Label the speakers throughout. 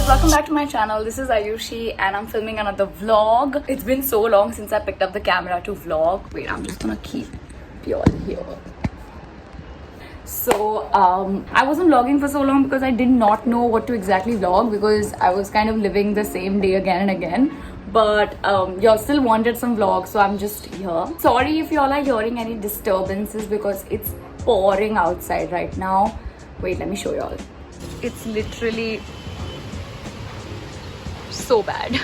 Speaker 1: welcome back to my channel. This is Ayushi and I'm filming another vlog. It's been so long since I picked up the camera to vlog. Wait, I'm just gonna keep you all here. So I wasn't vlogging for so long because I did not know what to exactly vlog, because I was kind of living the same day again and again. But y'all still wanted some vlogs, so I'm just here. Sorry if y'all are hearing any disturbances because it's pouring outside right now. Wait, let me show y'all. It's literally so bad.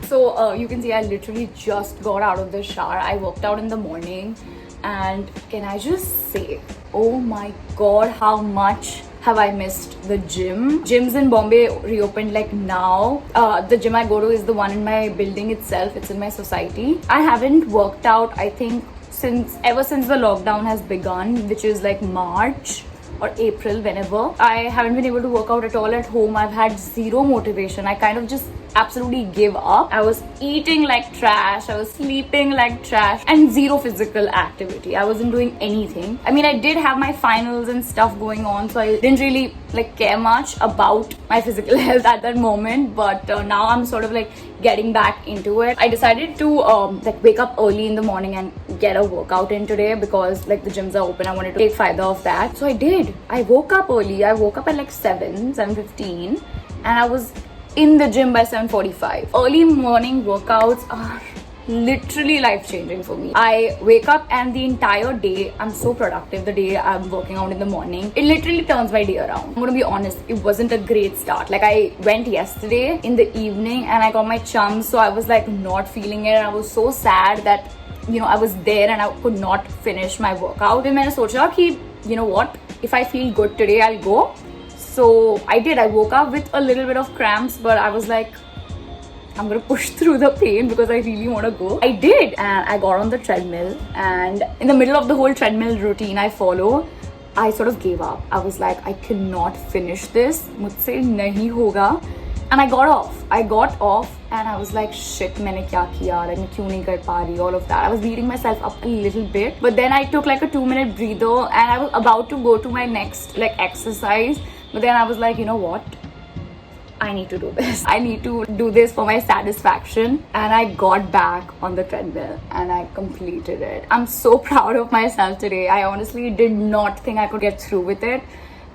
Speaker 1: So you can see I literally just got out of the shower. I worked out in the morning, and can I just say, oh my god, how much have I missed the gym. Gyms in Bombay reopened like now. The gym I go to is the one in my building itself. It's in my society. I haven't worked out, I think, ever since the lockdown has begun, which is like March or April, whenever. I haven't been able to work out at all at home. I've had zero motivation. I kind of just absolutely give up. I was eating like trash, I was sleeping like trash, and zero physical activity. I wasn't doing anything. I mean, I did have my finals and stuff going on, so I didn't really like care much about my physical health at that moment. But now I'm sort of like getting back into it. I decided to like wake up early in the morning and get a workout in today, because like the gyms are open. I wanted to take fayda of that, so I did. I woke up early. I woke up at like 7:15, and I was in the gym by 7:45. Early morning workouts are literally life-changing for me. I wake up and the entire day I'm so productive. The day I'm working out in the morning, it literally turns my day around. I'm gonna be honest, it wasn't a great start. Like, I went yesterday in the evening and I got my chums, so I was like not feeling it, and I was so sad that, you know, I was there and I could not finish my workout. Then I socha ki, you know what, if I feel good today, I'll go. So I did. I woke up with a little bit of cramps, but I was like, I'm gonna push through the pain because I really want to go. I did, and I got on the treadmill, and in the middle of the whole treadmill routine I follow, I sort of gave up. I was like, I cannot finish this. Mujhse nahi hoga. And I got off and I was like, shit, maine kya kiya? Like, main kyun nahi kar pa rahi? All of that. I was beating myself up a little bit, but then I took like a 2-minute breather and I was about to go to my next like exercise. But then I was like, you know what? I need to do this. I need to do this for my satisfaction. And I got back on the treadmill and I completed it. I'm so proud of myself today. I honestly did not think I could get through with it.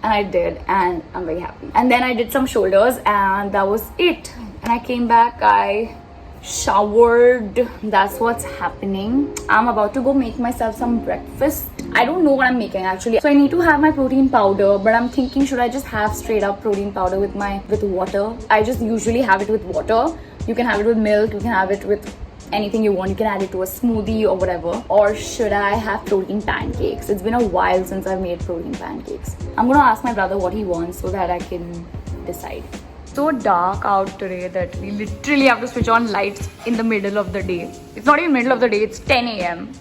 Speaker 1: And I did, and I'm very happy. And then I did some shoulders and that was it. And I came back, I showered. That's what's happening. I'm about to go make myself some breakfast. I don't know what I'm making actually. So I need to have my protein powder, but I'm thinking, should I just have straight up protein powder with water? I just usually have it with water. You can have it with milk, you can have it with anything you want. You can add it to a smoothie or whatever. Or should I have protein pancakes? It's been a while since I've made protein pancakes. I'm gonna ask my brother what he wants so that I can decide. So dark out today that we literally have to switch on lights in the middle of the day. It's not even middle of the day, it's 10 a.m.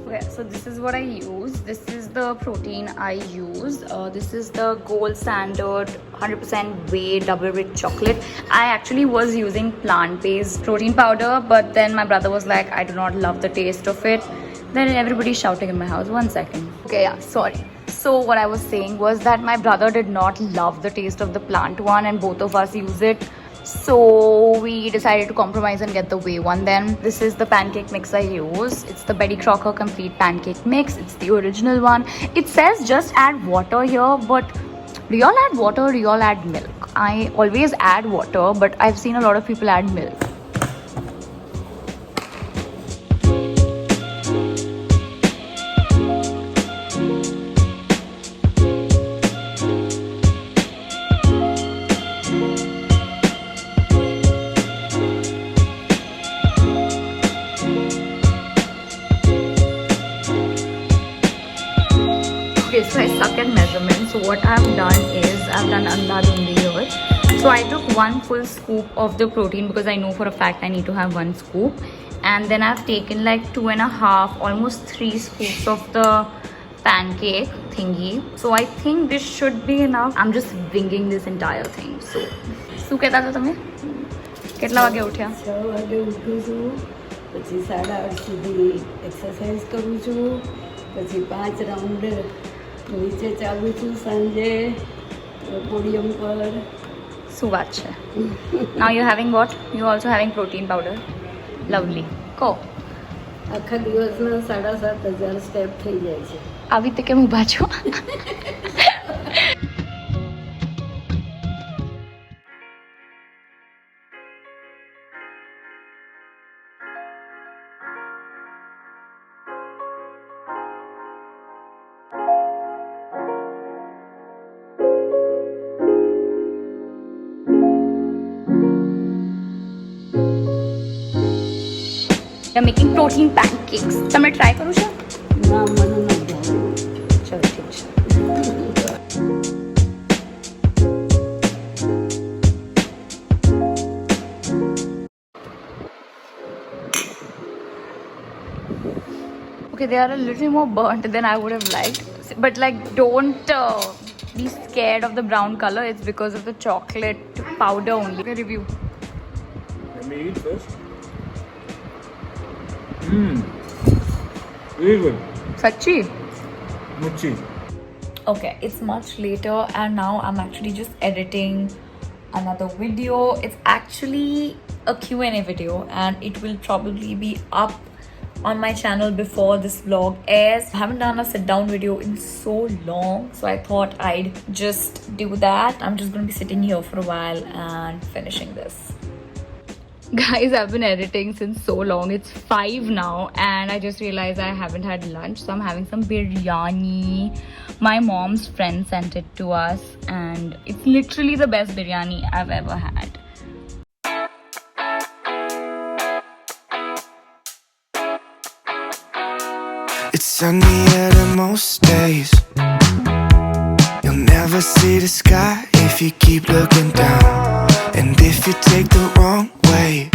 Speaker 1: Okay, so this is what I use. This is the protein I use. This is the gold standard 100% whey double rich chocolate. I actually was using plant-based protein powder, but then my brother was like, I do not love the taste of it. Then everybody's shouting in my house. 1 second. Okay, yeah, sorry. So what I was saying was that my brother did not love the taste of the plant one, and both of us use it. So we decided to compromise and get the whey one. Then this is the pancake mix I use. It's the Betty Crocker complete pancake mix. It's the original one. It says just add water here, but do y'all add water or do y'all add milk? I always add water, but I've seen a lot of people add milk. Okay, so I suck at measurements. So what I've done is I've done andhadhundi here. So I took 1 full scoop of the protein because I know for a fact I need to have 1 scoop. And then I've taken like 2.5, almost 3 scoops of the pancake thingy. So I think this should be enough. I'm just winging this entire thing. So, શું કહેતા હતા તમે? કેટલા વાગે ઉઠ્યા?
Speaker 2: 6 વાગે ઉઠું છું, પછી 8:30 સુધી એક્સરસાઇઝ કરું છું, પછી 5 રાઉન્ડ નીચે ચાલું છું સાંજે પોડિયમ પર,
Speaker 1: શું વાત છે. Now you're having what? You also having protein powder. Lovely. Go.
Speaker 2: આખા દિવસના 7,500 સ્ટેપ થઈ જાય છે.
Speaker 1: આવી રીતે કેમ ઊભા છો? I'm making protein pancakes. તમે ટ્રાય કરું છો?
Speaker 2: ના મને નથી ભાવતું.
Speaker 1: ચલો ઠીક છે. Okay, they are a little more burnt than I would have liked. But like, don't be scared of the brown color. It's because of the chocolate powder only. Okay, review.
Speaker 3: Let me eat first. Very good.
Speaker 1: Sachi.
Speaker 3: Mochi.
Speaker 1: Okay, it's much later and now I'm actually just editing another video. It's actually a Q&A video and it will probably be up on my channel before this vlog airs. I haven't done a sit down video in so long, so I thought I'd just do that. I'm just going to be sitting here for a while and finishing this. Guys, I've been editing since so long. It's 5 now and I just realized I haven't had lunch, so I'm having some biryani. My mom's friend sent it to us and it's literally the best biryani I've ever had.
Speaker 4: It's sunny out of most days. You'll never see the sky if you keep looking down. And if you take the wrong way,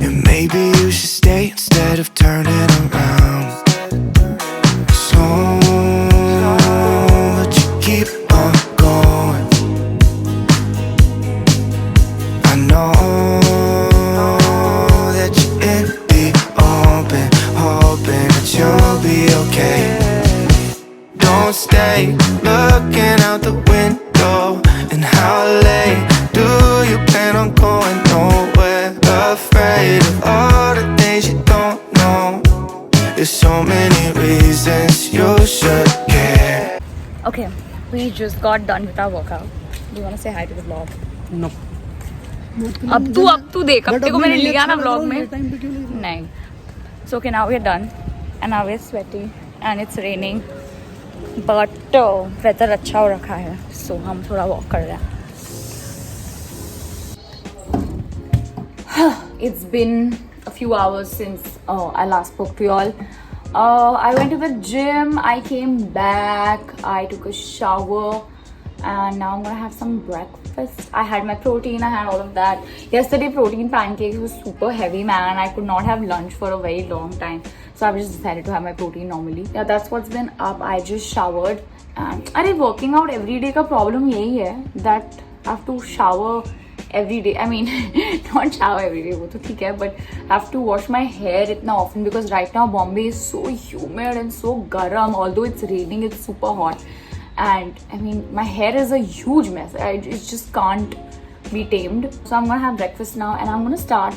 Speaker 4: then maybe you should stay instead of turning around. So, but you keep on going. I know that you're in the open, hoping that you'll be okay. Don't stay looking out the window. And how late do you plan on going? Nowhere. Afraid of all the things you don't know. There's so many reasons you should care.
Speaker 1: Okay, we just got done with our workout. Do you want to say hi to the vlog?
Speaker 3: No.
Speaker 1: अब तू देख, अब तेरे को मैंने लिया ना vlog में. नहीं. So okay, now we're done and now we're sweaty and it's raining. But weather अच्छा हो रखा है, so हम थोड़ा walk कर रहे हैं. It's been a few hours since I last spoke to y'all. I went to the gym, I came back, I took a shower and now I'm gonna have some breakfast. I had my protein, I had all of that. Yesterday protein pancakes was super heavy, man. I could not have lunch for a very long time, so I've just decided to have my protein normally. Yeah, that's what's been up. I just showered and अरे working out every day का problem यही है that I have to shower every day. I mean not shower every day, वो तो ठीक है, but I have to wash my hair इतना often because right now Bombay is so humid and so garam. Although it's raining, it's super hot. And I mean, my hair is a huge mess. It just can't be tamed. So I'm gonna have breakfast now and I'm gonna start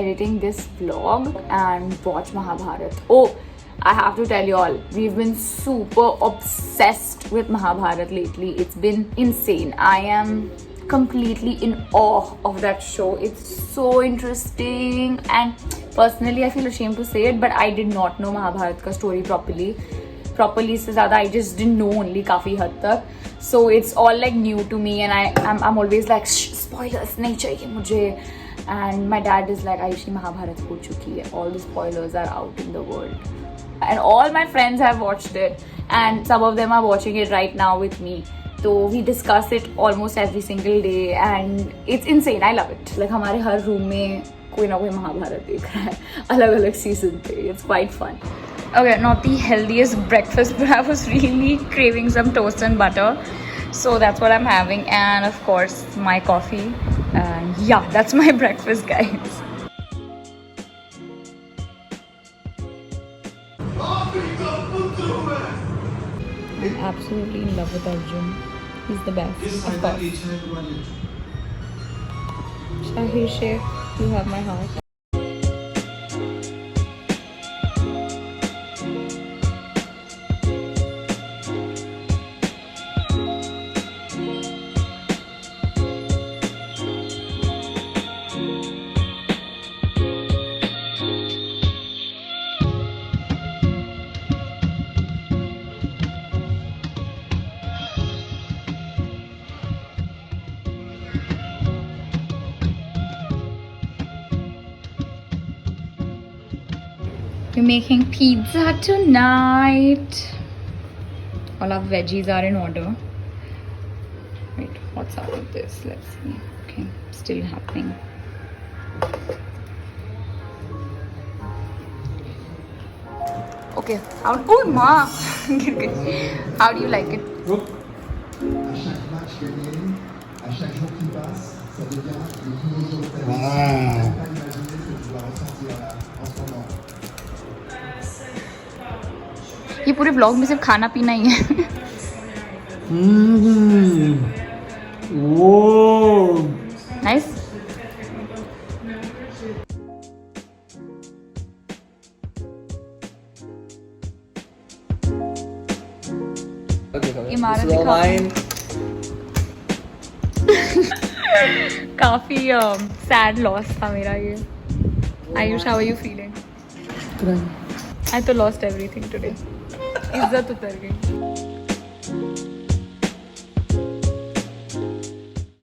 Speaker 1: editing this vlog and watch Mahabharat. Oh, I have to tell you all, we've been super obsessed with Mahabharat lately. It's been insane. I am completely in awe of that show. It's so interesting and personally I feel ashamed to say it, but I did not know Mahabharat ka story properly से ज़्यादा I just didn't know only काफ़ी हद तक. So it's all like new to me and I'm always like spoilers नहीं चाहिए मुझे. And my dad is like Ayushi, Mahabharat हो चुकी है, all the spoilers are out in the world. And all my friends have watched it and some of them are watching it right now with me. So we discuss it almost every single day and it's insane. I love it. Like हमारे हर room में कोई ना कोई महाभारत देख रहा है अलग-अलग season पे. It's quite fun. Okay, not the healthiest breakfast, but I was really craving some toast and butter. So that's what I'm having. And of course, my coffee. And yeah, that's my breakfast, guys. I'm absolutely in love with Arjun. He's the best, of course. Shahir Sheikh, you have my heart. We're making pizza tonight. All our veggies are in order. Wait, what's up with this? Let's see. Okay, still happening. Okay, oh ma! How do you like it?
Speaker 5: À chaque match gagné, à chaque jour qui passe, ça devient le plus beau jour de ta vie. Je ne peux pas imaginer ce que tu dois ressentir là, en ce moment.
Speaker 1: ये पूरे vlog में सिर्फ खाना पीना ही है.
Speaker 3: Whoa!
Speaker 1: Nice. इमारत काफी sad loss था मेरा ये. Ayush, how are you feeling? I तो lost everything today. इज्जत उतर गई.